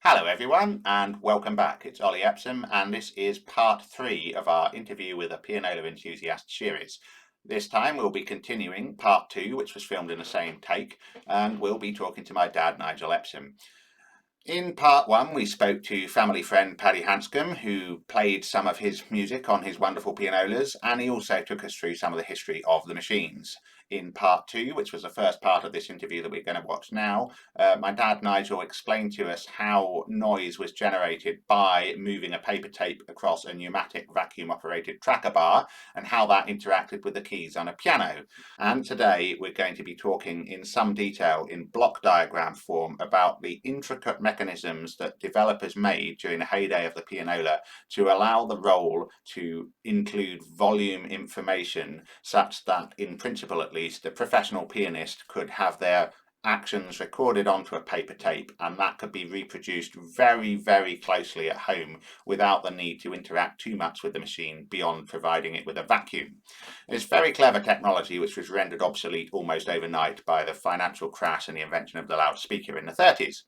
Hello everyone and welcome back. It's Ollie Epsom and this is part 3 of our interview with a pianola enthusiast series. This time we'll be continuing part 2, which was filmed in the same take, and we'll be talking to my dad, Nigel Epsom. In part 1 we spoke to family friend Paddy Hanscom, who played some of his music on his wonderful pianolas, and he also took us through some of the history of the machines. In part 2, which was the first part of this interview that we're going to watch now, my dad Nigel explained to us how noise was generated by moving a paper tape across a pneumatic vacuum operated tracker bar and how that interacted with the keys on a piano. And today we're going to be talking in some detail in block diagram form about the intricate mechanisms that developers made during the heyday of the pianola to allow the roll to include volume information such that, in principle at least, the professional pianist could have their actions recorded onto a paper tape, and that could be reproduced very, very closely at home without the need to interact too much with the machine beyond providing it with a vacuum. It's very clever technology which was rendered obsolete almost overnight by the financial crash and the invention of the loudspeaker in the 30s.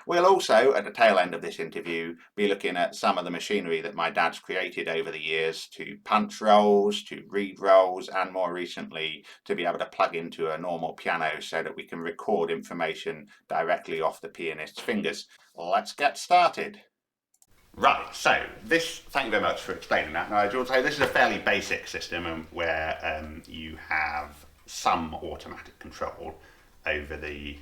We'll also, at the tail end of this interview, be looking at some of the machinery that my dad's created over the years to punch rolls, to read rolls, and more recently to be able to plug into a normal piano so that we can record information directly off the pianist's fingers. Let's get started. Right, so thank you very much for explaining that, Nigel. So this is a fairly basic system where you have some automatic control over the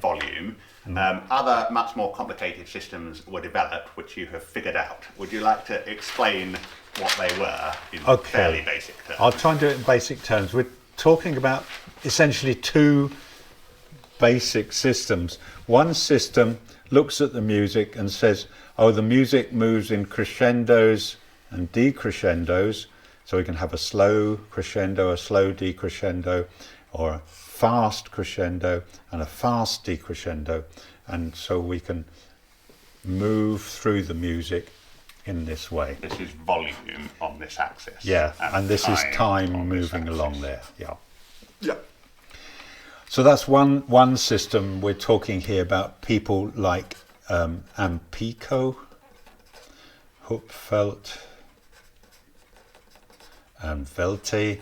volume. Other much more complicated systems were developed, which you have figured out. Would you like to explain what they were in fairly basic terms? I'll try and do it in basic terms. We're talking about essentially two basic systems. One system looks at the music and says, oh, the music moves in crescendos and decrescendos, so we can have a slow crescendo, a slow decrescendo, or a fast crescendo and a fast decrescendo, and so we can move through the music in this way. This is volume on this axis. Yeah, and this is time moving along there. Yeah. So that's one system. We're talking here about people like Ampico, Hupfeld, and Velte.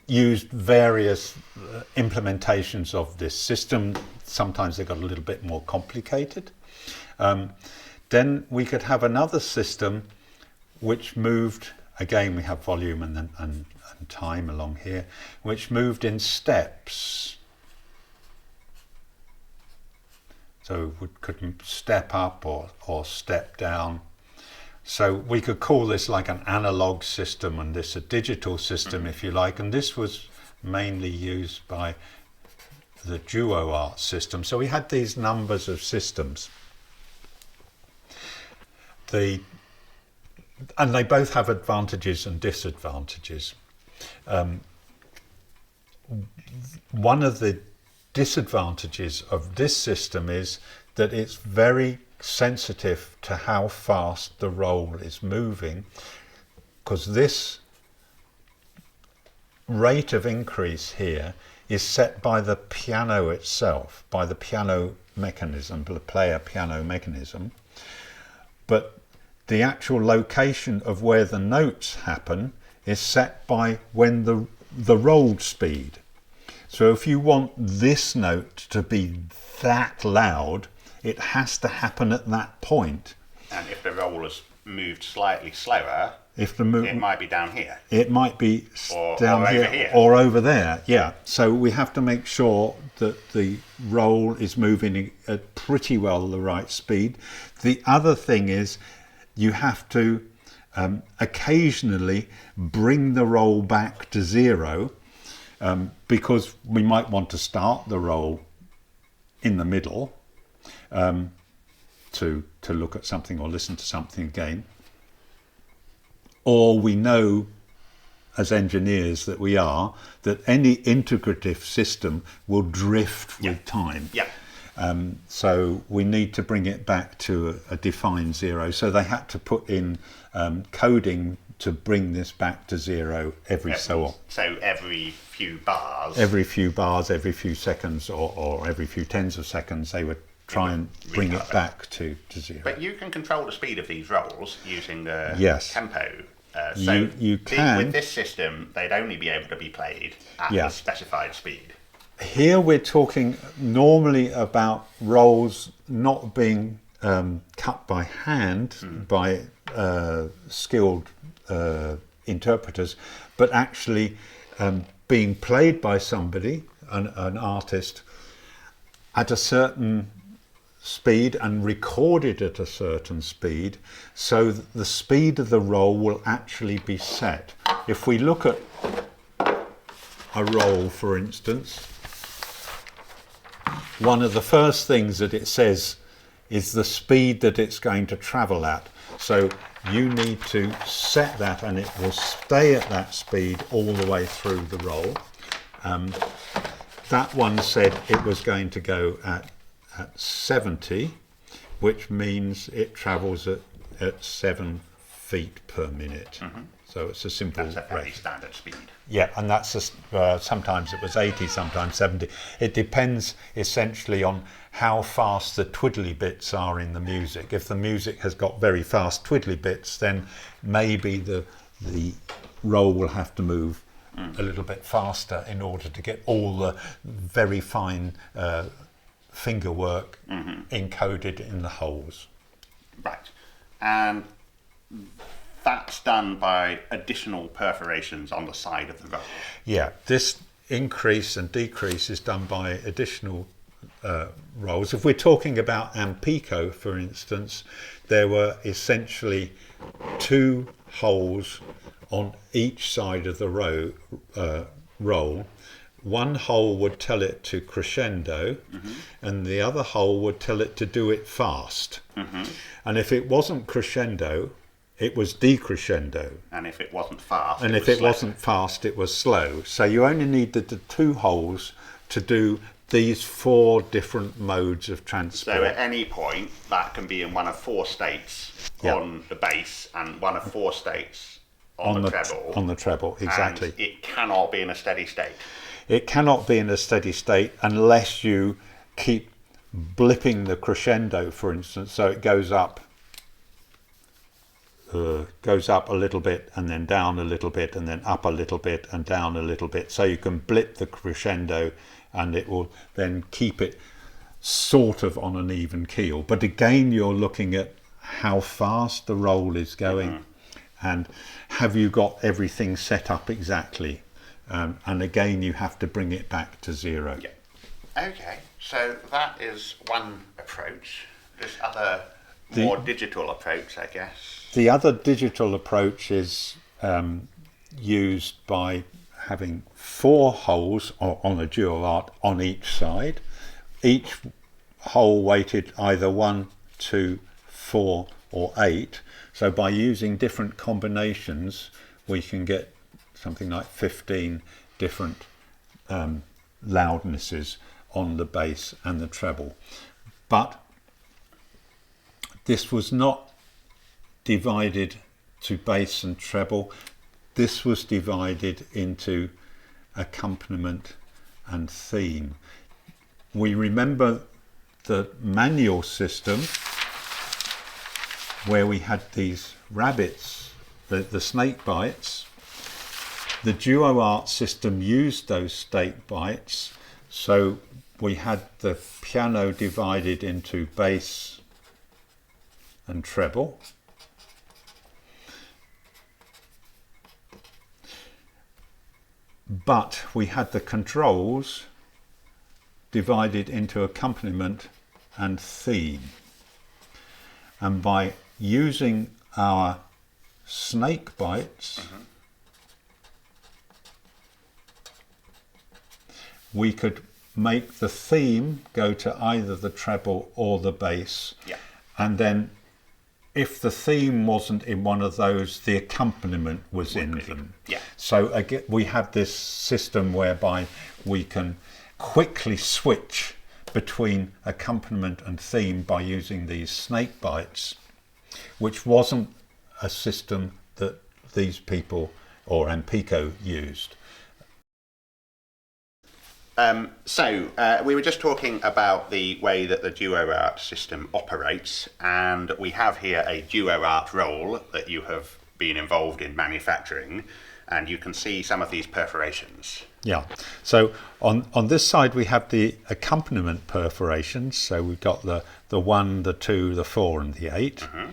Used various implementations of this system. Sometimes they got a little bit more complicated. Then we could have another system which moved, again we have volume and time along here, which moved in steps. So we could step up or step down. So we could call this like an analog system and this a digital system, if you like. And this was mainly used by the duo art system. So we had these numbers of systems. And they both have advantages and disadvantages. One of the disadvantages of this system is that it's very sensitive to how fast the roll is moving, because this rate of increase here is set by the piano itself, by the piano mechanism, the player piano mechanism, but the actual location of where the notes happen is set by when the roll speed. So if you want this note to be that loud, it has to happen at that point. And if the roll has moved slightly slower, it might be down here. It might be down here or over there. Yeah. So we have to make sure that the roll is moving at pretty well the right speed. The other thing is you have to occasionally bring the roll back to zero, because we might want to start the roll in the middle to look at something or listen to something again. Or we know, as engineers that we are, that any integrative system will drift with time. Yeah. So we need to bring it back to a defined zero. So they had to put in coding to bring this back to zero every so often. So every few bars? Every few bars, every few seconds, or every few tens of seconds, they would try and bring it back to zero. But you can control the speed of these rolls using the Yes. tempo. You can. With this system, they'd only be able to be played at the specified speed. Here we're talking normally about rolls not being cut by hand by skilled interpreters, but actually being played by somebody, an artist, at a certain speed and recorded at a certain speed, so that the speed of the roll will actually be set. If we look at a roll, for instance, one of the first things that it says is the speed that it's going to travel at. So you need to set that, and it will stay at that speed all the way through the roll. That one said it was going to go at 70, which means it travels at 7 feet per minute. So it's a simple That's a fairly rate. standard speed. Yeah, and that's sometimes it was 80, sometimes 70. It depends essentially on how fast the twiddly bits are in the music. If the music has got very fast twiddly bits, then maybe the roll will have to move a little bit faster in order to get all the very fine finger work encoded in the holes. Right. And that's done by additional perforations on the side of the roll. Yeah, this increase and decrease is done by additional rolls. If we're talking about Ampico, for instance, there were essentially 2 holes on each side of the roll. One hole would tell it to crescendo, and the other hole would tell it to do it fast. And if it wasn't crescendo, it was decrescendo. And if it wasn't fast, And if it wasn't fast, it was slow. So you only needed the 2 holes to do these 4 different modes of transport. So at any point, that can be in one of 4 states on the bass and one of 4 states on the treble. On the treble, exactly. And it cannot be in a steady state. It cannot be in a steady state unless you keep blipping the crescendo, for instance, so it goes up a little bit and then down a little bit and then up a little bit and down a little bit. So you can blip the crescendo and it will then keep it sort of on an even keel. But again, you're looking at how fast the roll is going and have you got everything set up exactly. And again, you have to bring it back to 0. Yeah. Okay, so that is one approach. This other more digital approach, I guess. The other digital approach is used by having 4 holes on a dual art on each side, each hole weighted either 1, 2, 4 or 8. So by using different combinations, we can get something like 15 different loudnesses on the bass and the treble. But this was not divided to bass and treble. This was divided into accompaniment and theme. We remember the manual system where we had these rabbits, the snake bites. The duo art system used those snake bites, so we had the piano divided into bass and treble. But we had the controls divided into accompaniment and theme. And by using our snake bites, we could make the theme go to either the treble or the bass. And then if the theme wasn't in one of those, the accompaniment was in them. So again, we have this system whereby we can quickly switch between accompaniment and theme by using these snake bites, which wasn't a system that these people or Ampico used. We were just talking about the way that the duo art system operates, and we have here a duo art roll that you have been involved in manufacturing, and you can see some of these perforations. Yeah. So on this side we have the accompaniment perforations. So we've got the 1, the 2, the 4, and the 8. Mm-hmm.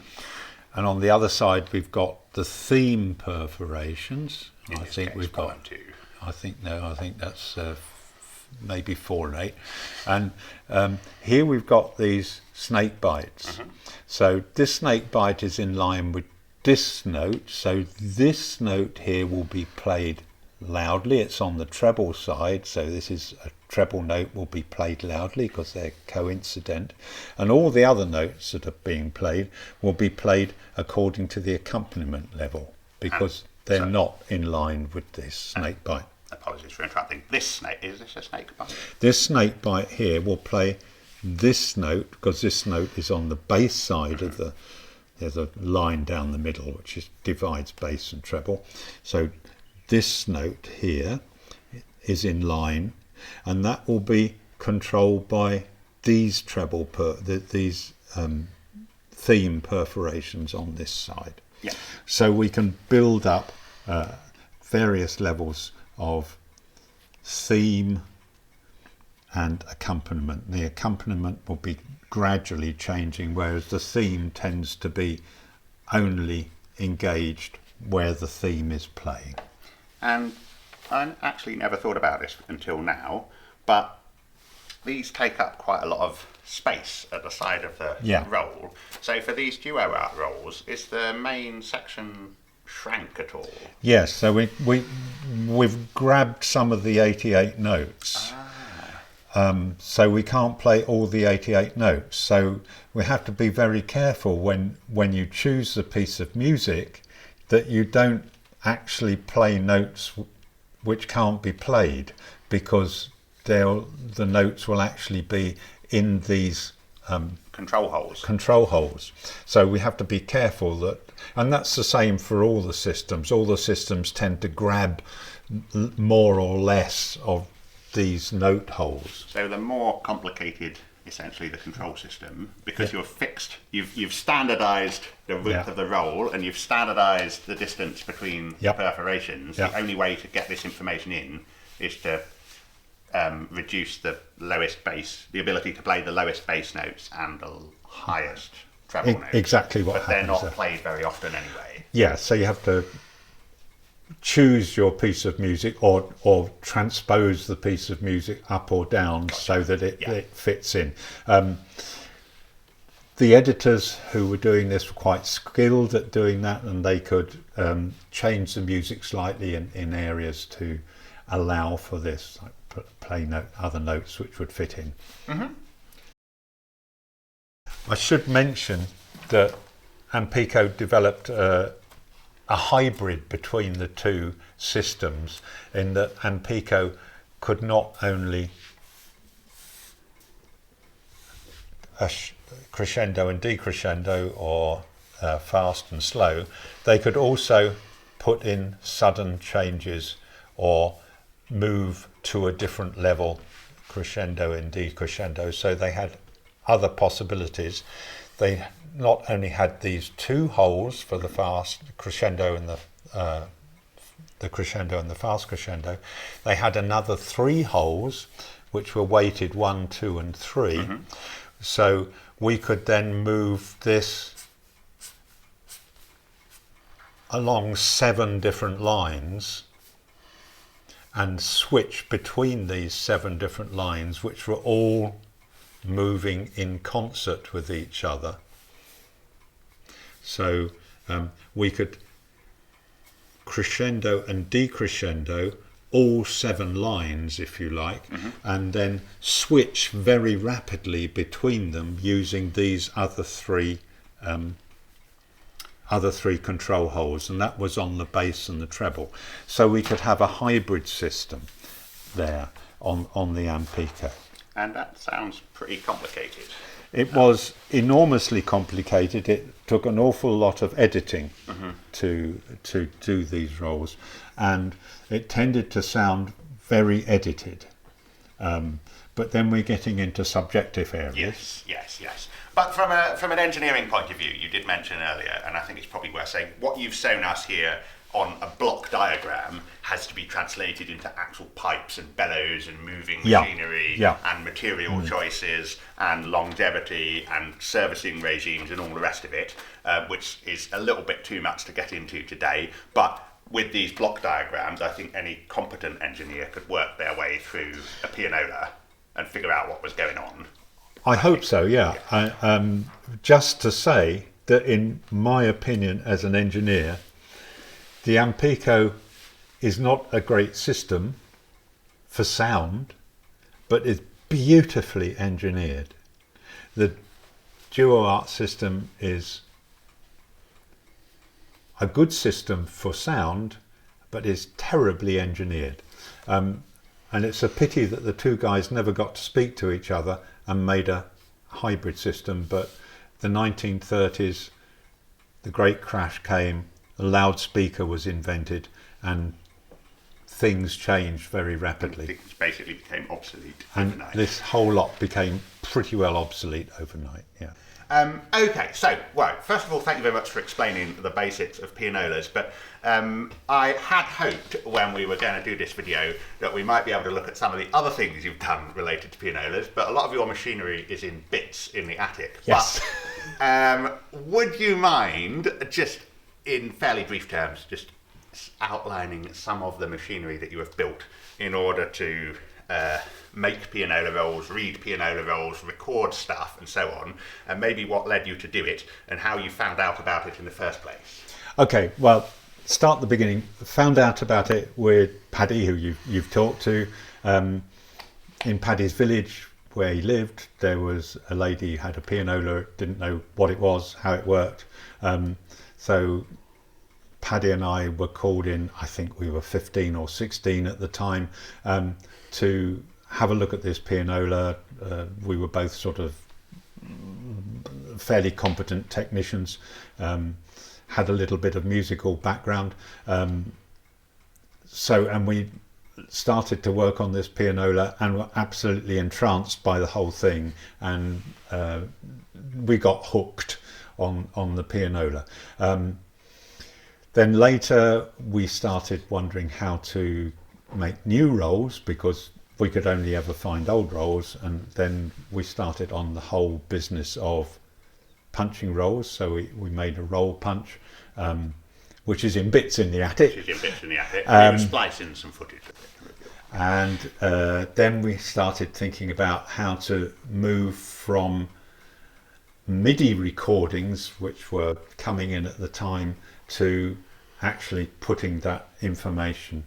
And on the other side we've got the theme perforations. I think we've got 2. I think that's maybe 4 and 8. And here we've got these snake bites. Mm-hmm. So this snake bite is in line with this note. So this note here will be played loudly. It's on the treble side, so this is a treble note will be played loudly because they're coincident, and all the other notes that are being played will be played according to the accompaniment level because they're not in line with this snake bite. Apologies for interrupting. Is this a snake bite? This snake bite here will play this note because this note is on the bass side of the, there's a line down the middle which divides bass and treble. So this note here is in line, and that will be controlled by these these theme perforations on this side. Yeah. So we can build up various levels of theme and accompaniment. The accompaniment will be gradually changing, whereas the theme tends to be only engaged where the theme is playing. And I actually never thought about this until now, but these take up quite a lot of space at the side of the roll. So for these duo art rolls, is the main section shrank at all? Yes, so we've grabbed some of the 88 notes. So we can't play all the 88 notes. So we have to be very careful when you choose the piece of music that you don't actually play notes which can't be played, because the notes will actually be in these control holes. So we have to be careful that, and that's the same for all the systems. All the systems tend to grab more or less of these note holes. So the more complicated essentially the control system, because you've standardized the width of the roll, and you've standardized the distance between the perforations. The only way to get this information in is to reduce the lowest bass, the ability to play the lowest bass notes and the highest treble notes. Exactly what happens. But they're not played very often anyway. Yeah, so you have to choose your piece of music or transpose the piece of music up or down so that it fits in. The editors who were doing this were quite skilled at doing that, and they could change the music slightly in areas to allow for this, like play other notes which would fit in. Mm-hmm. I should mention that Ampico developed a hybrid between the two systems, in that Ampico could not only crescendo and decrescendo, or fast and slow, they could also put in sudden changes or move to a different level, crescendo and decrescendo. So they had other possibilities. They not only had these two holes for the fast crescendo and the crescendo and the fast crescendo, they had another 3 holes which were weighted 1, 2 and 3. Mm-hmm. So we could then move this along 7 different lines and switch between these 7 different lines, which were all moving in concert with each other. So we could crescendo and decrescendo all 7 lines, if you like, mm-hmm. and then switch very rapidly between them using these other three control holes, and that was on the bass and the treble. So we could have a hybrid system there on the Ampico. And that sounds pretty complicated. It was enormously complicated. It took an awful lot of editing mm-hmm. to do these rolls, and it tended to sound very edited. But then we're getting into subjective areas. Yes. But from an engineering point of view, you did mention earlier, and I think it's probably worth saying, what you've shown us here on a block diagram has to be translated into actual pipes and bellows and moving machinery and material choices and longevity and servicing regimes and all the rest of it, which is a little bit too much to get into today. But with these block diagrams, I think any competent engineer could work their way through a pianola and figure out what was going on. I hope so, yeah. Just to say that in my opinion as an engineer, the Ampico is not a great system for sound, but is beautifully engineered. The DuoArt system is a good system for sound, but is terribly engineered. And it's a pity that the two guys never got to speak to each other and made a hybrid system. But the 1930s, the great crash came, a loudspeaker was invented, and things changed very rapidly. Things basically became obsolete overnight. And this whole lot became pretty well obsolete overnight, yeah. Okay, so, well, first of all, thank you very much for explaining the basics of pianolas, but I had hoped when we were going to do this video that we might be able to look at some of the other things you've done related to pianolas, but a lot of your machinery is in bits in the attic. Yes. But would you mind, just in fairly brief terms, just outlining some of the machinery that you have built in order to make pianola rolls, read pianola rolls, record stuff and so on, and maybe what led you to do it and how you found out about it in the first place? Okay, well, start at the beginning. Found out about it with Paddy, who you've talked to. In Paddy's village where he lived, there was a lady who had a pianola, didn't know what it was, how it worked. So Paddy and I were called in, I think we were 15 or 16 at the time, to have a look at this pianola. We were both sort of fairly competent technicians, had a little bit of musical background. And we started to work on this pianola and were absolutely entranced by the whole thing. And we got hooked on the pianola. Then later we started wondering how to make new rolls, because we could only ever find old rolls, and then we started on the whole business of punching rolls. So we made a roll punch, which is in bits in the attic. We were splicing some footage of it. And then we started thinking about how to move from MIDI recordings, which were coming in at the time, to actually putting that information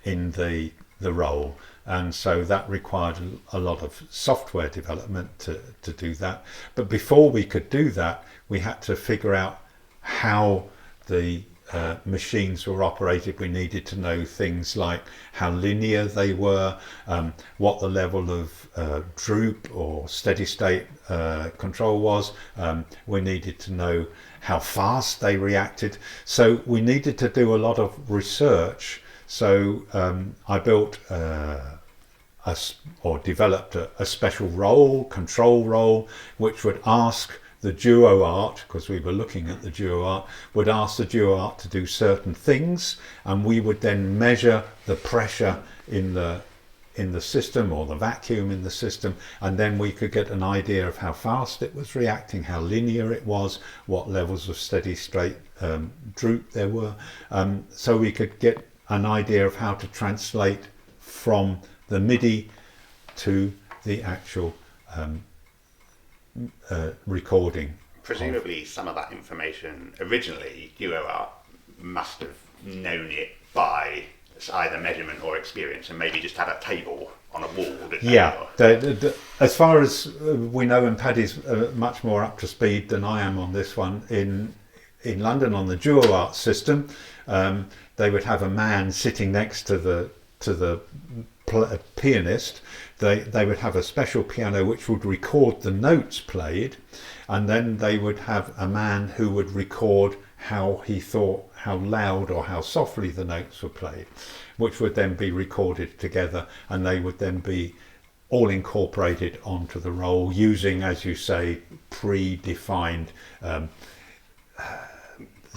in the roll. And so that required a lot of software development to do that. But before we could do that, we had to figure out how the machines were operated. We needed to know things like how linear they were, what the level of droop or steady state control was. We needed to know how fast they reacted. So we needed to do a lot of research. So I built or developed a special roll, control roll, which would ask the DuoArt, because we were looking at the DuoArt, would ask the DuoArt to do certain things, and we would then measure the pressure in the system, or the vacuum in the system, and then we could get an idea of how fast it was reacting, how linear it was, what levels of steady state droop there were, so we could get an idea of how to translate from the MIDI to the actual recording. Presumably some of that information originally DuoArt must have known it by either measurement or experience, and maybe just had a table on a wall. Yeah, as far as we know, and Paddy's much more up to speed than I am on this one, in London on the DuoArt system, they would have a man sitting next to the pianist. They would have a special piano which would record the notes played, and then they would have a man who would record how he thought, how loud or how softly the notes were played, which would then be recorded together, and they would then be all incorporated onto the roll using, as you say, predefined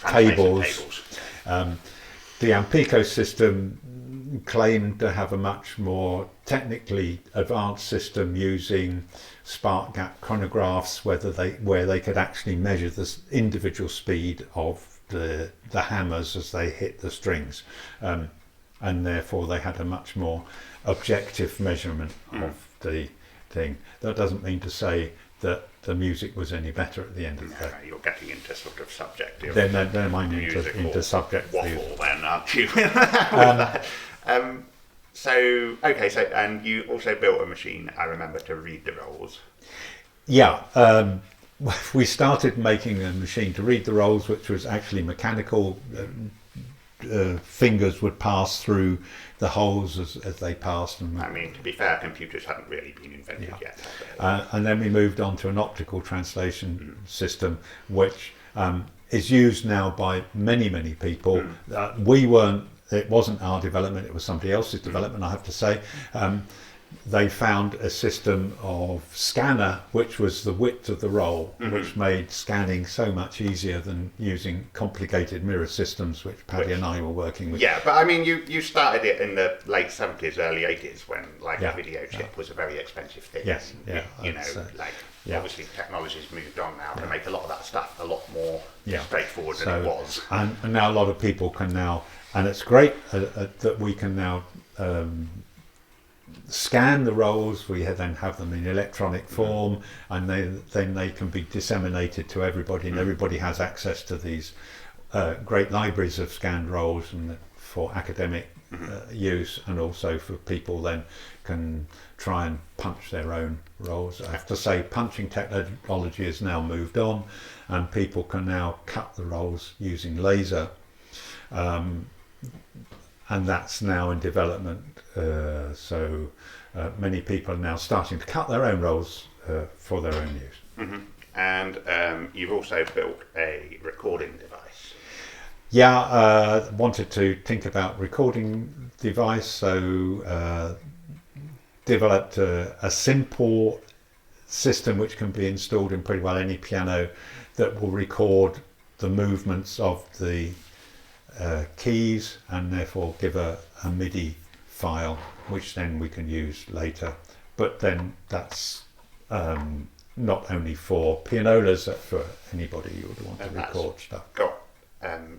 tables. The Ampico system claimed to have a much more technically advanced system using spark gap chronographs, where they could actually measure the individual speed of the hammers as they hit the strings, and therefore they had a much more objective measurement of the thing. That doesn't mean to say that the music was any better at the end of the day. You're getting into sort of subjective. Then I'm into subjective waffle, then, aren't you? So and you also built a machine, I remember, to read the rolls. Yeah, we started making a machine to read the rolls, which was actually mechanical. Fingers would pass through the holes as they passed. And I mean, to be fair, computers hadn't really been invented yet. And then we moved on to an optical translation system, which is used now by many people. It wasn't our development, it was somebody else's development, I have to say. They found a system of scanner which was the width of the roll, which made scanning so much easier than using complicated mirror systems, which Paddy and I were working with. Yeah, but I mean, you started it in the late 70s, early 80s, when a video chip was a very expensive thing. Yes, yeah. Obviously technology's moved on now to make a lot of that stuff a lot more straightforward than it was. And now a lot of people can now, and it's great that we can now scan the rolls. We then have them in electronic form, and then they can be disseminated to everybody, and everybody has access to these great libraries of scanned rolls, and for academic use, and also for people then can try and punch their own rolls. I have to say, punching technology has now moved on, and people can now cut the rolls using laser, and that's now in development. So many people are now starting to cut their own rolls for their own use. And you've also built a recording device. Yeah, wanted to think about recording device, so developed a simple system which can be installed in pretty well any piano that will record the movements of the keys, and therefore give a MIDI file which then we can use later. But then that's not only for pianolas, that's for anybody who would want to record stuff.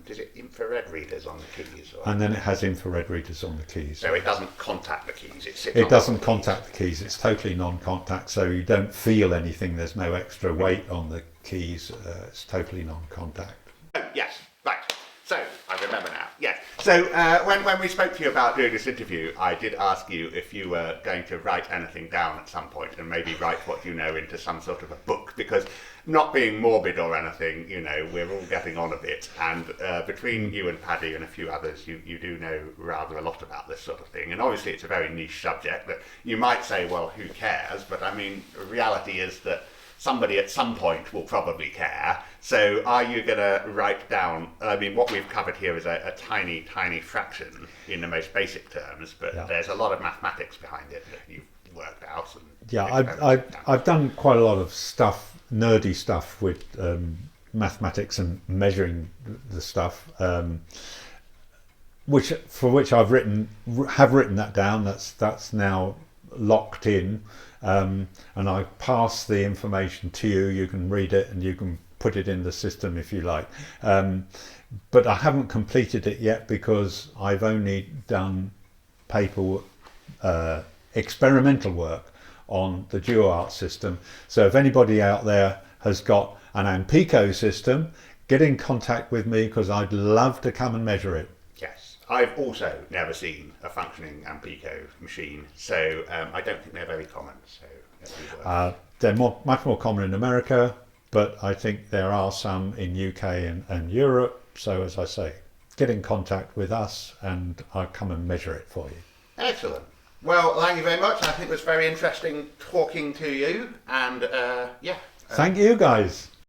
Does it infrared readers on the keys? And then it has infrared readers on the keys. So it doesn't contact the keys? It doesn't contact the keys, it's totally non-contact, so you don't feel anything, there's no extra weight on the keys, it's totally non-contact. Oh, yes, right. So, I remember now, yes. So, when we spoke to you about doing this interview, I did ask you if you were going to write anything down at some point, and maybe write what you know into some sort of a book, because not being morbid or anything, we're all getting on a bit, and between you and Paddy and a few others, you do know rather a lot about this sort of thing, and obviously it's a very niche subject that you might say, well, who cares? But I mean, the reality is that somebody at some point will probably care. So are you going to write down, I mean, what we've covered here is a tiny fraction in the most basic terms, but there's a lot of mathematics behind it that you've worked out. I've done quite a lot of stuff, nerdy stuff with mathematics and measuring the stuff, for which have written that down. That's now locked in, and I pass the information to you. You can read it and you can put it in the system if you like, but I haven't completed it yet because I've only done experimental work on the DuoArt system. So if anybody out there has got an Ampico system, get in contact with me, because I'd love to come and measure it. Yes, I've also never seen a functioning Ampico machine, so I don't think they're very common. So they're much more common in America, but I think there are some in UK and Europe. So as I say, get in contact with us and I'll come and measure it for you. Excellent. Well, thank you very much. I think it was very interesting talking to you, and thank you guys.